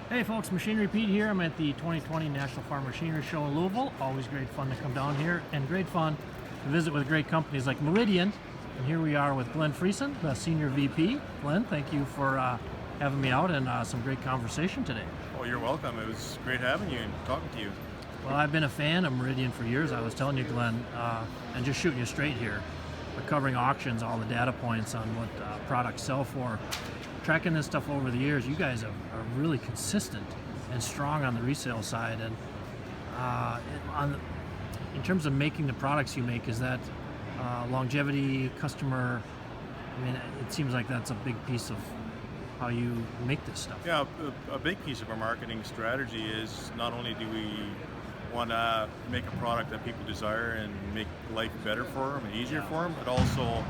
Hey folks, Machinery Pete here. I'm at the 2020 National Farm Machinery Show in Louisville. Always great fun to come down here and great fun to visit with great companies like Meridian. And here we are with Glenn Friesen, the Senior VP. Glenn, thank you for having me out and some great conversation today. Oh, you're welcome. It was great having you and talking to you. Well, I've been a fan of Meridian for years. I was telling you, Glenn, and just shooting you straight here. We're covering auctions, all the data points on what products sell for. Tracking this stuff over the years, you guys are really consistent and strong on the resale side. And in terms of making the products you make, is that longevity, customer? I mean, it seems like that's a big piece of how you make this stuff. Yeah, a big piece of our marketing strategy is not only do we want to make a product that people desire and make life better for them and easier for them, but also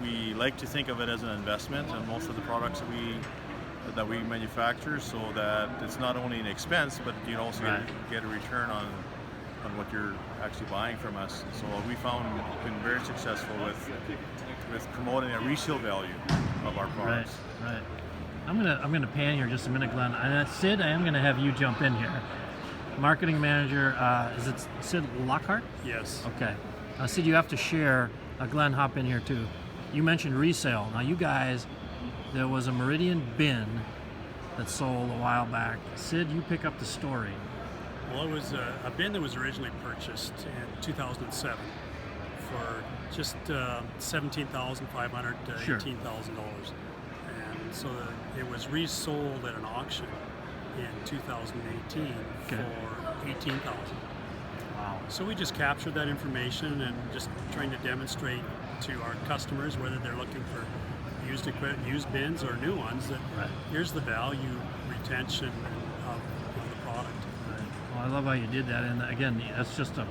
we like to think of it as an investment in most of the products that we manufacture, so that it's not only an expense, but you also get a return on what you're actually buying from us. So we found we've been very successful with promoting a resale value of our products. Right. I'm gonna pan here just a minute, Glenn. And Sid, I am gonna have you jump in here. Marketing manager, is it Sid Lockhart? Yes. Okay. Sid, you have to share. Glenn, hop in here too. You mentioned resale. Now, you guys, there was a Meridian bin that sold a while back. Sid, you pick up the story. Well, it was a bin that was originally purchased in 2007 for just $17,500 to $18,000, and so it was resold at an auction in 2018 for $18,000. Wow. So we just captured that information and just trying to demonstrate to our customers, whether they're looking for used equipment, used bins or new ones, that here's the value retention of the product. Right. Well, I love how you did that, and again, that's just a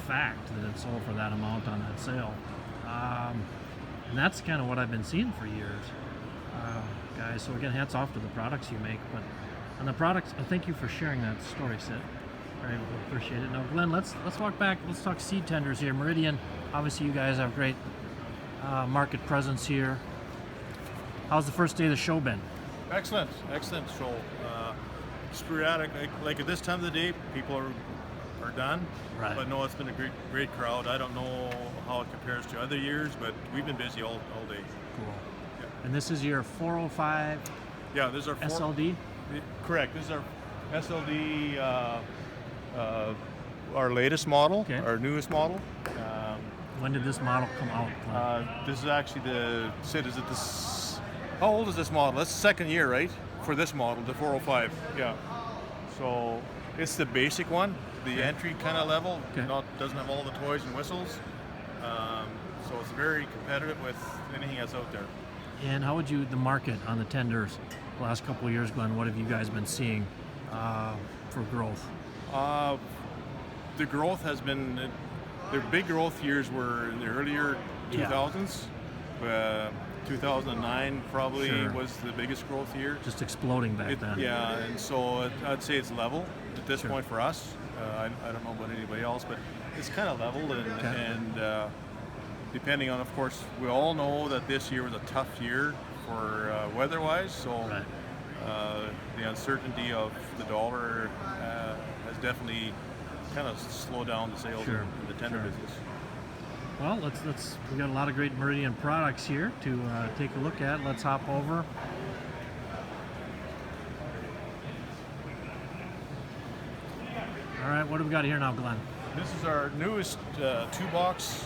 fact that it sold for that amount on that sale. And that's kind of what I've been seeing for years, guys. So again, hats off to the products you make, but on the products, thank you for sharing that story, Sid. Very appreciate it. Now, Glenn, let's walk back. Let's talk seed tenders here. Meridian, obviously, you guys have great market presence here. How's the first day of the show been? Excellent. So sporadic, like at this time of the day, people are done. Right. But no, it's been a great crowd. I don't know how it compares to other years, but we've been busy all day. Cool. Yeah. And this is your 405 Yeah, this is our SLD? Correct. This is our SLD, our latest model, our newest model. When did this model come out? This is actually Sid, is it how old is this model? That's the second year, right? For this model, the 405. Yeah. So it's the basic one, the entry kind of level. Doesn't have all the toys and whistles. So it's very competitive with anything that's out there. And how would the market on the tenders the last couple of years, Glenn, what have you guys been seeing for growth? The growth has been, the big growth years were in the earlier 2000s. 2009 probably was the biggest growth year. Just exploding back then. Yeah, and so I'd say it's level at this point for us. I don't know about anybody else, but it's kind of leveled, and depending on, of course, we all know that this year was a tough year for weather-wise, so the uncertainty of the dollar has definitely kind of slowed down the sales in the tender business. Well, we got a lot of great Meridian products here to take a look at. Let's hop over. All right, what do we got here now, Glenn? This is our newest 2-box.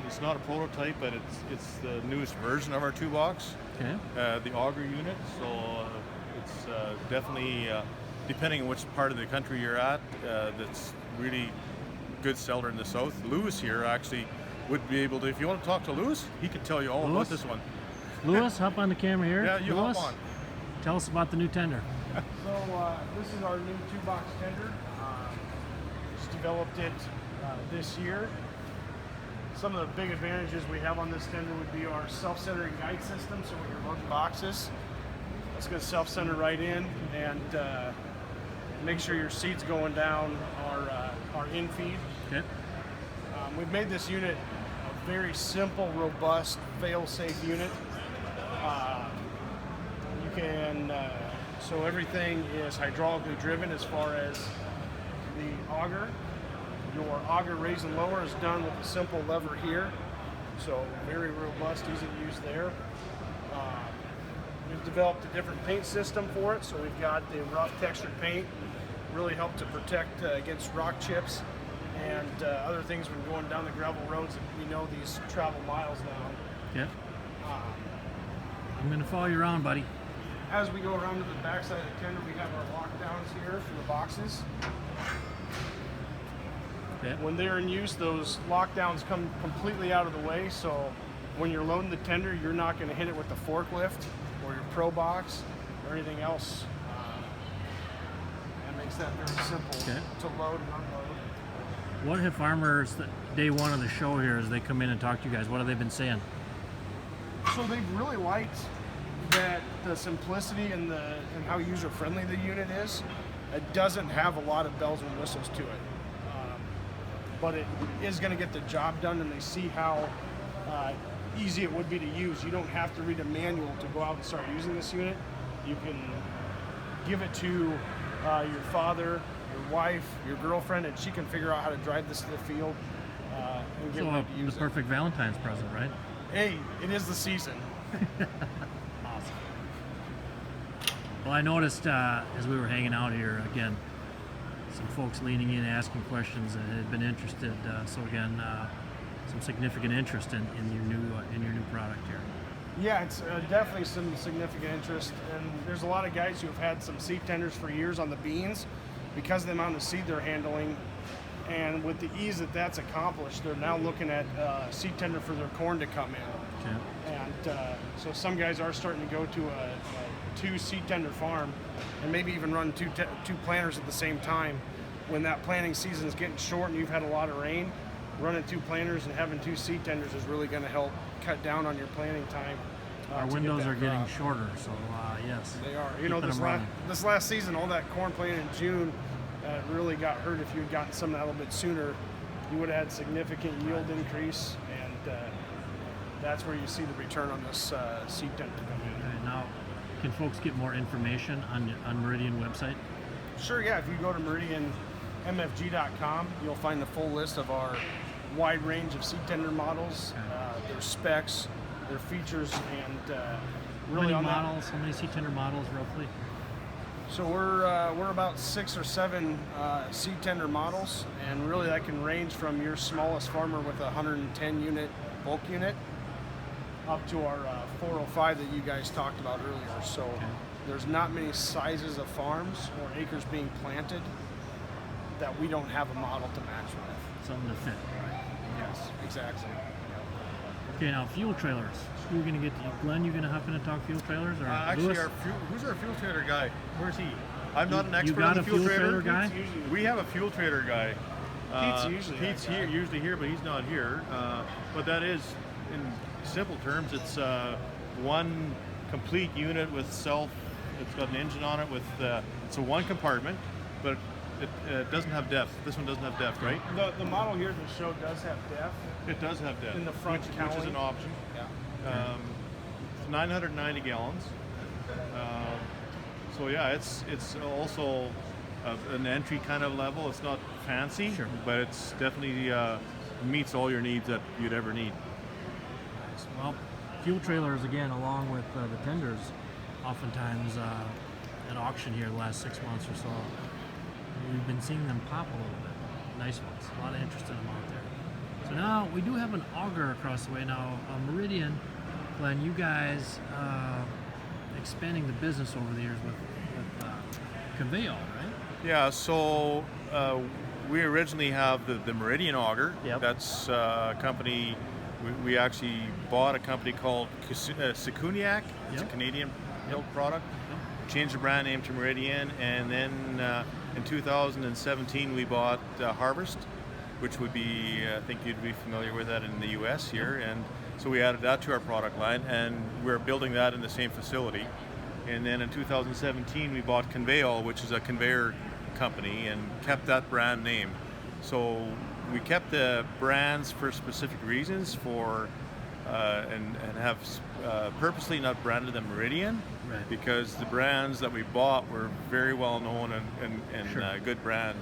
It's not a prototype, but it's the newest version of our 2-box. Okay. The auger unit. So it's definitely, depending on which part of the country you're at, that's really good seller in the south. Lewis here actually would be able to, if you want to talk to Lewis, he could tell you all about this one. Lewis, hop on the camera here. Yeah, you Lewis, hop on. Tell us about the new tender. So this is our new 2-box tender. Just developed it this year. Some of the big advantages we have on this tender would be our self-centering guide system. So when you're loading boxes, it's going to self-center right in and make sure your seat's going down our in-feed. Okay. We've made this unit a very simple, robust, fail-safe unit. You can, so everything is hydraulically driven as far as the auger. Your auger raise and lower is done with a simple lever here. So very robust, easy to use there. We've developed a different paint system for it. So we've got the rough textured paint, really help to protect against rock chips and other things when going down the gravel roads that we know these travel miles down. Yeah. I'm going to follow you around, buddy. As we go around to the back side of the tender, we have our lockdowns here for the boxes. Yeah. When they're in use, those lockdowns come completely out of the way, so when you're loading the tender, you're not going to hit it with the forklift or your pro box or anything else. That makes that very simple to load and unload. What have farmers, day one of the show here, as they come in and talk to you guys, what have they been saying? So they've really liked that the simplicity and how user-friendly the unit is. It doesn't have a lot of bells and whistles to it. But it is going to get the job done, and they see how easy it would be to use. You don't have to read a manual to go out and start using this unit. You can give it to your father, your wife, your girlfriend, and she can figure out how to drive this to the field and get ready to use it. The perfect Valentine's present, right? Hey, it is the season. Awesome. Well, I noticed as we were hanging out here, again, some folks leaning in, asking questions that had been interested. So again, some significant interest in your new product here. Yeah, it's definitely some significant interest, and there's a lot of guys who have had some seed tenders for years on the beans because of the amount of seed they're handling, and with the ease that that's accomplished, they're now looking at seed tender for their corn to come in. Okay. And so some guys are starting to go to a 2 seed tender farm and maybe even run two planters at the same time. When that planting season is getting short and you've had a lot of rain, running 2 planters and having 2 seed tenders is really going to help cut down on your planting time. Our windows are getting shorter, so yes. They are. You know, this last season, all that corn planted in June really got hurt. If you had gotten some of that a little bit sooner, you would have had significant yield increase, and that's where you see the return on this seed tender come in. Okay, now, can folks get more information on Meridian website? Sure, yeah. If you go to meridianmfg.com, you'll find the full list of our wide range of seed tender models, their specs, their features, and really how many seed tender models roughly? So we're about 6 or 7 seed tender models, and really that can range from your smallest farmer with a 110 unit bulk unit up to our 405 that you guys talked about earlier. So there's not many sizes of farms or acres being planted that we don't have a model to match with. Something to fit, right? Yes, exactly. Okay, now fuel trailers. Who are we going to get to? Glenn, you going to hop in and talk fuel trailers? Or Actually, Lewis? who's our fuel trailer guy? Where's he? I'm You- not an you expert got on the a fuel fuel trailer. trailer guy? We have a fuel trailer guy. Pete's usually here, but he's not here. But that is, in simple terms, it's one complete unit with It's got an engine on it with. It's a 1 compartment, but it doesn't have depth. This one doesn't have depth, right? The model here in the show does have depth. It does have depth. In the front which is cowling. an option. Yeah. It's 990 gallons. So yeah, it's also an entry kind of level. It's not fancy, but it's definitely meets all your needs that you'd ever need. Nice. Well, fuel trailers, again, along with the tenders, oftentimes at auction here the last 6 months or so, we've been seeing them pop a little bit. Nice ones. A lot of interest in them out there. So now we do have an auger across the way. Now, Meridian, Glenn, you guys expanding the business over the years with Convey-all, right? Yeah, so we originally have the Meridian auger. Yep. That's a company, we actually bought a company called Sikuniak. It's a Canadian built product. Changed the brand name to Meridian, and then in 2017 we bought Harvest, which would be, I think you'd be familiar with that in the US here, and so we added that to our product line, and we're building that in the same facility. And then in 2017 we bought Convey-all, which is a conveyor company, and kept that brand name. So we kept the brands for specific reasons, for and have purposely not branded them Meridian, Right. because the brands that we bought were very well known and Sure. good brand.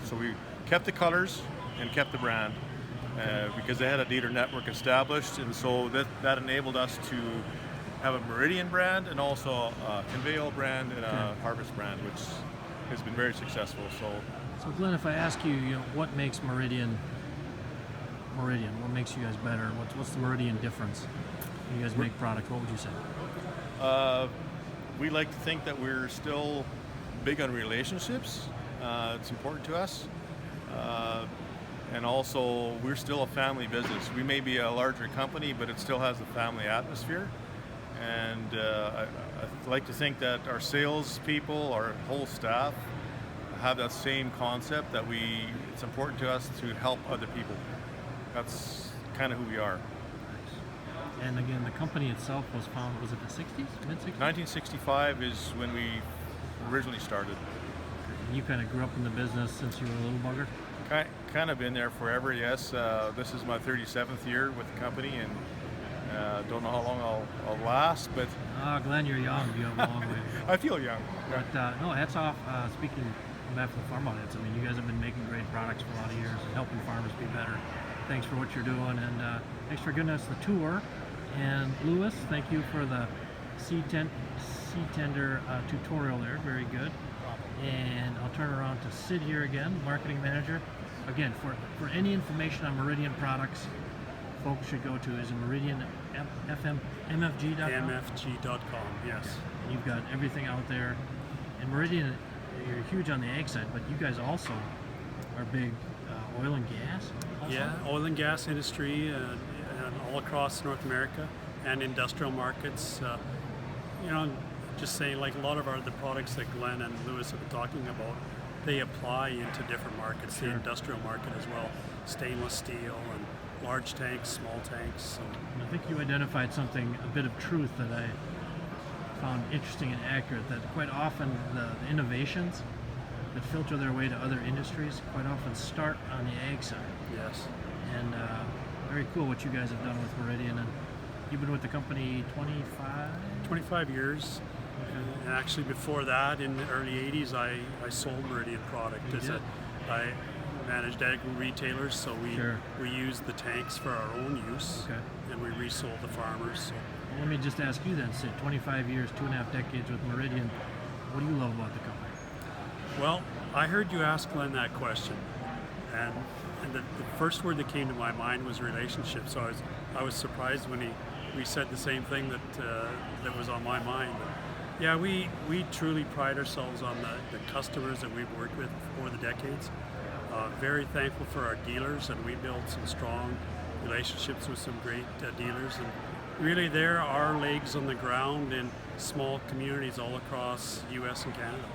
So we kept the colors and kept the brand because they had a dealer network established, and so that enabled us to have a Meridian brand and also a Convey-all brand and a Harvest brand, which has been very successful. So Glenn, if I ask you, what makes Meridian? What makes you guys better? What's the Meridian difference? When you guys make product, what would you say? We like to think that we're still big on relationships. It's important to us. And also, we're still a family business. We may be a larger company, but it still has the family atmosphere. And I like to think that our sales people, our whole staff, have that same concept that it's important to us to help other people. That's kind of who we are. And again, the company itself was founded, was it the 60s, mid-60s? 1965 is when we originally started. And you kind of grew up in the business since you were a little bugger? Kind of been there forever, yes. This is my 37th year with the company, and don't know how long I'll last, but... Glenn, you're young. You have a long way. I feel young. But no, hats off. Speaking on behalf of the farm audience, I mean, you guys have been making great products for a lot of years and helping farmers be better. Thanks for what you're doing, and thanks for giving us the tour. And Lewis, thank you for the seed tender tutorial there. Very good. And I'll turn around to Sid here again, marketing manager. Again, for any information on Meridian products, folks should go to Meridian Mfg.com. mfg.com, yes. You've got everything out there. And Meridian, you're huge on the ag side, but you guys also are big oil and gas. Also? Yeah, oil and gas industry and all across North America and industrial markets. Just saying, like a lot of the products that Glenn and Lewis have been talking about, they apply into different markets, the industrial market as well, stainless steel and large tanks, small tanks. So. I think you identified something, a bit of truth that I found interesting and accurate, that quite often the innovations that filter their way to other industries quite often start on the ag side. Yes. And very cool what you guys have done with Meridian. And you've been with the company 25 years. And actually before that, in the early 80s, I sold Meridian product. I managed ag retailers, so we used the tanks for our own use, and we resold the farmers. So. Well, let me just ask you then, Sid, 25 years, 2.5 decades with Meridian, what do you love about the company? Well, I heard you ask Glenn that question, and the first word that came to my mind was relationship. So I was surprised when we said the same thing that was on my mind. Yeah, we truly pride ourselves on the customers that we've worked with over the decades. Very thankful for our dealers, and we built some strong relationships with some great dealers. And really, there are legs on the ground in small communities all across U.S. and Canada.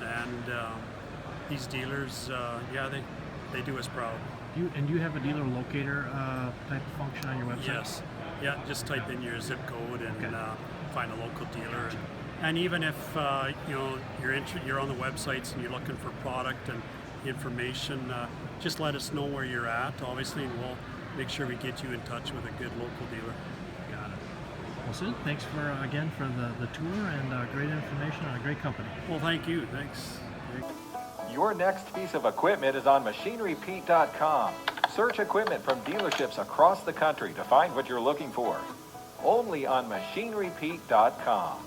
And these dealers, they do us proud. Do you have a dealer locator type of function on your website? Yes. Yeah, just type in your zip code and find a local dealer. And even if you're on the websites and you're looking for product and information, just let us know where you're at, obviously, and we'll make sure we get you in touch with a good local dealer. Got it. Well, Sid, thanks again for the tour and great information on a great company. Well, thank you. Thanks. Your next piece of equipment is on MachineryPete.com. Search equipment from dealerships across the country to find what you're looking for. Only on MachineryPete.com.